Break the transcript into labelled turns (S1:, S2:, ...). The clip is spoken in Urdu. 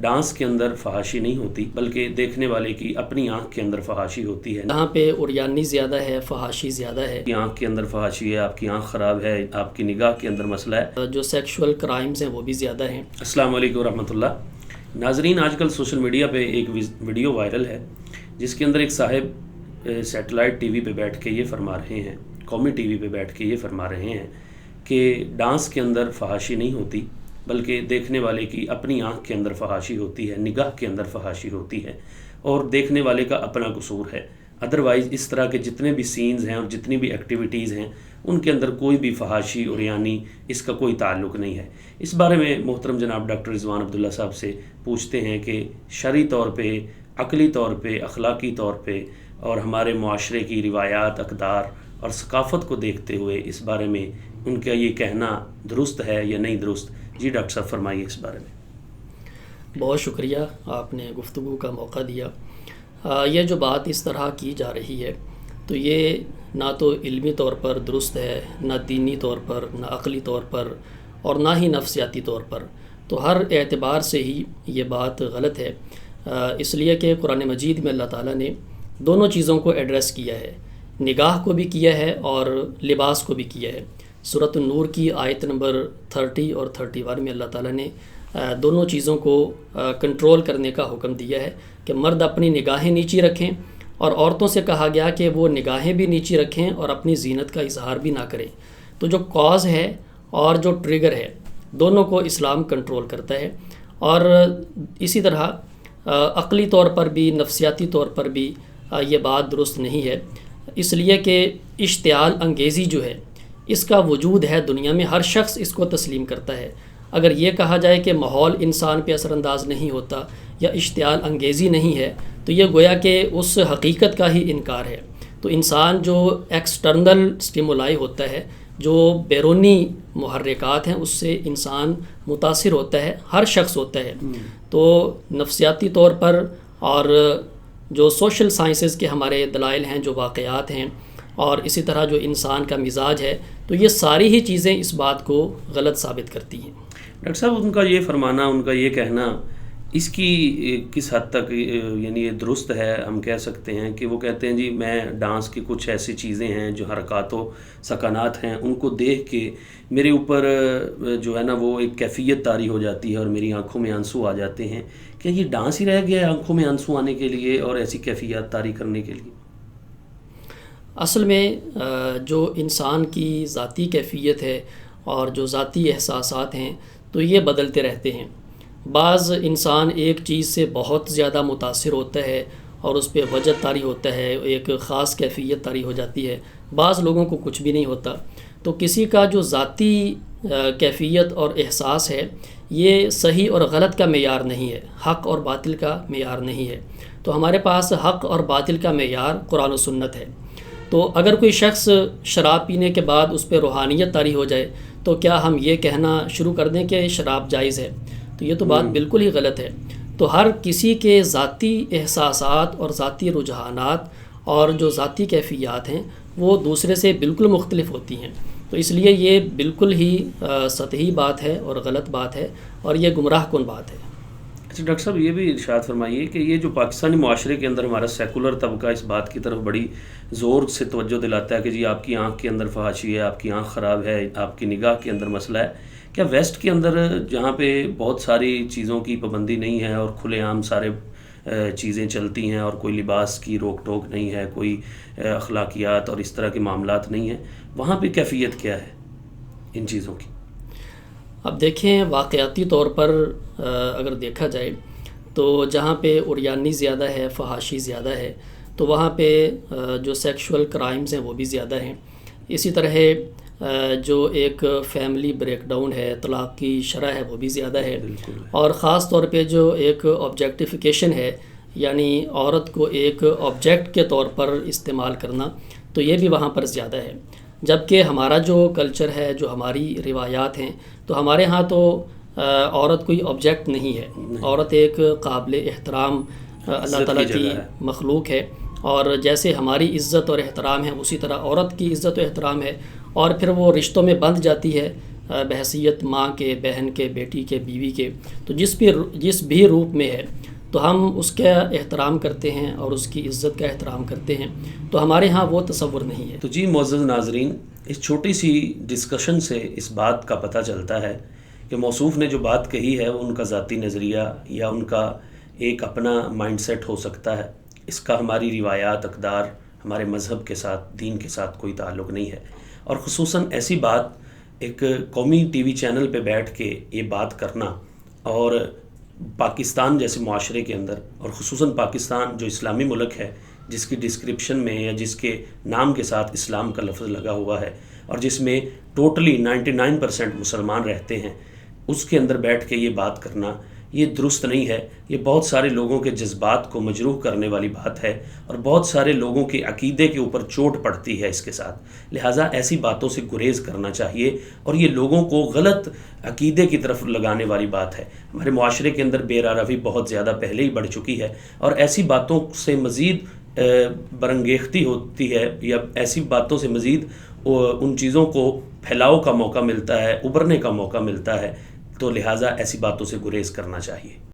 S1: ڈانس کے اندر فحاشی نہیں ہوتی بلکہ دیکھنے والے کی اپنی آنکھ کے اندر فحاشی ہوتی ہے۔
S2: یہاں پہ عریانی زیادہ ہے، فحاشی زیادہ ہے۔
S1: آپ کی آنکھ کے اندر فحاشی ہے، آپ کی آنکھ خراب ہے، آپ کی نگاہ کے اندر مسئلہ ہے،
S2: جو سیکشول کرائمز ہیں وہ بھی زیادہ ہیں۔
S1: السلام علیکم ورحمۃ اللہ۔ ناظرین، آج کل سوشل میڈیا پہ ایک ویڈیو وائرل ہے جس کے اندر ایک صاحب سیٹلائٹ ٹی وی پہ بیٹھ کے یہ فرما رہے ہیں، قومی ٹی وی پہ بیٹھ کے یہ فرما رہے ہیں کہ ڈانس کے اندر فحاشی نہیں ہوتی بلکہ دیکھنے والے کی اپنی آنکھ کے اندر فحاشی ہوتی ہے، نگاہ کے اندر فحاشی ہوتی ہے اور دیکھنے والے کا اپنا قصور ہے۔ ادروائز اس طرح کے جتنے بھی سینز ہیں اور جتنی بھی ایکٹیویٹیز ہیں ان کے اندر کوئی بھی فحاشی اور یعنی اس کا کوئی تعلق نہیں ہے۔ اس بارے میں محترم جناب ڈاکٹر رضوان عبداللہ صاحب سے پوچھتے ہیں کہ شرعی طور پہ، عقلی طور پہ، اخلاقی طور پہ اور ہمارے معاشرے کی روایات، اقدار اور ثقافت کو دیکھتے ہوئے اس بارے میں ان کا یہ کہنا درست ہے یا نہیں درست۔ جی ڈاکٹر صاحب فرمائیے اس بارے میں۔
S2: بہت شکریہ، آپ نے گفتگو کا موقع دیا۔ یہ جو بات اس طرح کی جا رہی ہے تو یہ نہ تو علمی طور پر درست ہے، نہ دینی طور پر، نہ عقلی طور پر اور نہ ہی نفسیاتی طور پر، تو ہر اعتبار سے ہی یہ بات غلط ہے۔ اس لیے کہ قرآن مجید میں اللہ تعالیٰ نے دونوں چیزوں کو ایڈریس کیا ہے، نگاہ کو بھی کیا ہے اور لباس کو بھی کیا ہے۔ سورۃ النور کی آیت نمبر 30 اور 31 میں اللہ تعالیٰ نے دونوں چیزوں کو کنٹرول کرنے کا حکم دیا ہے کہ مرد اپنی نگاہیں نیچی رکھیں، اور عورتوں سے کہا گیا کہ وہ نگاہیں بھی نیچی رکھیں اور اپنی زینت کا اظہار بھی نہ کریں۔ تو جو کاز ہے اور جو ٹریگر ہے دونوں کو اسلام کنٹرول کرتا ہے، اور اسی طرح عقلی طور پر بھی، نفسیاتی طور پر بھی یہ بات درست نہیں ہے، اس لیے کہ اشتعال انگیزی جو ہے اس کا وجود ہے دنیا میں، ہر شخص اس کو تسلیم کرتا ہے۔ اگر یہ کہا جائے کہ ماحول انسان پہ اثر انداز نہیں ہوتا یا اشتعال انگیزی نہیں ہے تو یہ گویا کہ اس حقیقت کا ہی انکار ہے۔ تو انسان جو ایکسٹرنل سٹیمولائی ہوتا ہے، جو بیرونی محرکات ہیں، اس سے انسان متاثر ہوتا ہے، ہر شخص ہوتا ہے۔ تو نفسیاتی طور پر اور جو سوشل سائنسز کے ہمارے دلائل ہیں، جو واقعات ہیں، اور اسی طرح جو انسان کا مزاج ہے، تو یہ ساری ہی چیزیں اس بات کو غلط ثابت کرتی ہیں۔
S1: ڈاکٹر صاحب، ان کا یہ فرمانا، ان کا یہ کہنا، اس کی کس حد تک یعنی یہ درست ہے؟ ہم کہہ سکتے ہیں کہ وہ کہتے ہیں جی میں ڈانس کی کچھ ایسی چیزیں ہیں جو حرکات و سکنات ہیں ان کو دیکھ کے میرے اوپر جو ہے نا وہ ایک کیفیت طاری ہو جاتی ہے اور میری آنکھوں میں آنسو آ جاتے ہیں۔ کیا یہ ڈانس ہی رہ گیا ہے آنکھوں میں آنسو آنے کے لیے اور ایسی کیفیت طاری کرنے کے لیے؟
S2: اصل میں جو انسان کی ذاتی کیفیت ہے اور جو ذاتی احساسات ہیں تو یہ بدلتے رہتے ہیں۔ بعض انسان ایک چیز سے بہت زیادہ متاثر ہوتا ہے اور اس پہ وجد طاری ہوتا ہے، ایک خاص کیفیت طاری ہو جاتی ہے، بعض لوگوں کو کچھ بھی نہیں ہوتا۔ تو کسی کا جو ذاتی کیفیت اور احساس ہے یہ صحیح اور غلط کا معیار نہیں ہے، حق اور باطل کا معیار نہیں ہے۔ تو ہمارے پاس حق اور باطل کا معیار قرآن و سنت ہے۔ تو اگر کوئی شخص شراب پینے کے بعد اس پہ روحانیت طاری ہو جائے تو کیا ہم یہ کہنا شروع کر دیں کہ شراب جائز ہے؟ تو یہ تو بات بالکل ہی غلط ہے۔ تو ہر کسی کے ذاتی احساسات اور ذاتی رجحانات اور جو ذاتی کیفیات ہیں وہ دوسرے سے بالکل مختلف ہوتی ہیں۔ تو اس لیے یہ بالکل ہی سطحی بات ہے اور غلط بات ہے اور یہ گمراہ کن بات ہے۔
S1: اچھا ڈاکٹر صاحب، یہ بھی ارشاد فرمائیے کہ یہ جو پاکستانی معاشرے کے اندر ہمارا سیکولر طبقہ اس بات کی طرف بڑی زور سے توجہ دلاتا ہے کہ جی آپ کی آنکھ کے اندر فحاشی ہے، آپ کی آنکھ خراب ہے، آپ کی نگاہ کے اندر مسئلہ ہے، کیا ویسٹ کے اندر جہاں پہ بہت ساری چیزوں کی پابندی نہیں ہے اور کھلے عام سارے چیزیں چلتی ہیں اور کوئی لباس کی روک ٹوک نہیں ہے، کوئی اخلاقیات اور اس طرح کے معاملات نہیں ہیں، وہاں پہ کیفیت کیا ہے ان چیزوں کی؟
S2: اب دیکھیں، واقعاتی طور پر اگر دیکھا جائے تو جہاں پہ عریانی زیادہ ہے، فحاشی زیادہ ہے، تو وہاں پہ جو سیکشول کرائمز ہیں وہ بھی زیادہ ہیں۔ اسی طرح جو ایک فیملی بریک ڈاؤن ہے، طلاق کی شرح ہے، وہ بھی زیادہ ہے۔ اور خاص طور پہ جو ایک آبجیکٹیفیکیشن ہے، یعنی عورت کو ایک آبجیکٹ کے طور پر استعمال کرنا، تو یہ بھی وہاں پر زیادہ ہے۔ جبکہ ہمارا جو کلچر ہے، جو ہماری روایات ہیں، تو ہمارے ہاں تو عورت کوئی آبجیکٹ نہیں ہے، عورت ایک قابل احترام اللہ تعالیٰ کی مخلوق ہے، اور جیسے ہماری عزت اور احترام ہے اسی طرح عورت کی عزت و احترام ہے، اور پھر وہ رشتوں میں بندھ جاتی ہے بحیثیت ماں کے، بہن کے، بیٹی کے، بیوی کے، تو جس بھی روپ میں ہے تو ہم اس کا احترام کرتے ہیں اور اس کی عزت کا احترام کرتے ہیں، تو ہمارے ہاں وہ تصور نہیں ہے۔
S1: تو جی معزز ناظرین، اس چھوٹی سی ڈسکشن سے اس بات کا پتہ چلتا ہے کہ موصوف نے جو بات کہی ہے وہ ان کا ذاتی نظریہ یا ان کا ایک اپنا مائنڈ سیٹ ہو سکتا ہے، اس کا ہماری روایات، اقدار، ہمارے مذہب کے ساتھ، دین کے ساتھ کوئی تعلق نہیں ہے۔ اور خصوصاً ایسی بات ایک قومی ٹی وی چینل پہ بیٹھ کے یہ بات کرنا، اور پاکستان جیسے معاشرے کے اندر، اور خصوصاً پاکستان جو اسلامی ملک ہے، جس کی ڈسکرپشن میں یا جس کے نام کے ساتھ اسلام کا لفظ لگا ہوا ہے، اور جس میں ٹوٹلی 99% مسلمان رہتے ہیں، اس کے اندر بیٹھ کے یہ بات کرنا یہ درست نہیں ہے۔ یہ بہت سارے لوگوں کے جذبات کو مجروح کرنے والی بات ہے، اور بہت سارے لوگوں کے عقیدے کے اوپر چوٹ پڑتی ہے اس کے ساتھ، لہٰذا ایسی باتوں سے گریز کرنا چاہیے۔ اور یہ لوگوں کو غلط عقیدے کی طرف لگانے والی بات ہے۔ ہمارے معاشرے کے اندر بے روی بہت زیادہ پہلے ہی بڑھ چکی ہے، اور ایسی باتوں سے مزید برانگیختی ہوتی ہے، یا ایسی باتوں سے مزید ان چیزوں کو پھیلاؤ کا موقع ملتا ہے، ابھرنے کا موقع ملتا ہے، تو لہٰذا ایسی باتوں سے گریز کرنا چاہیے۔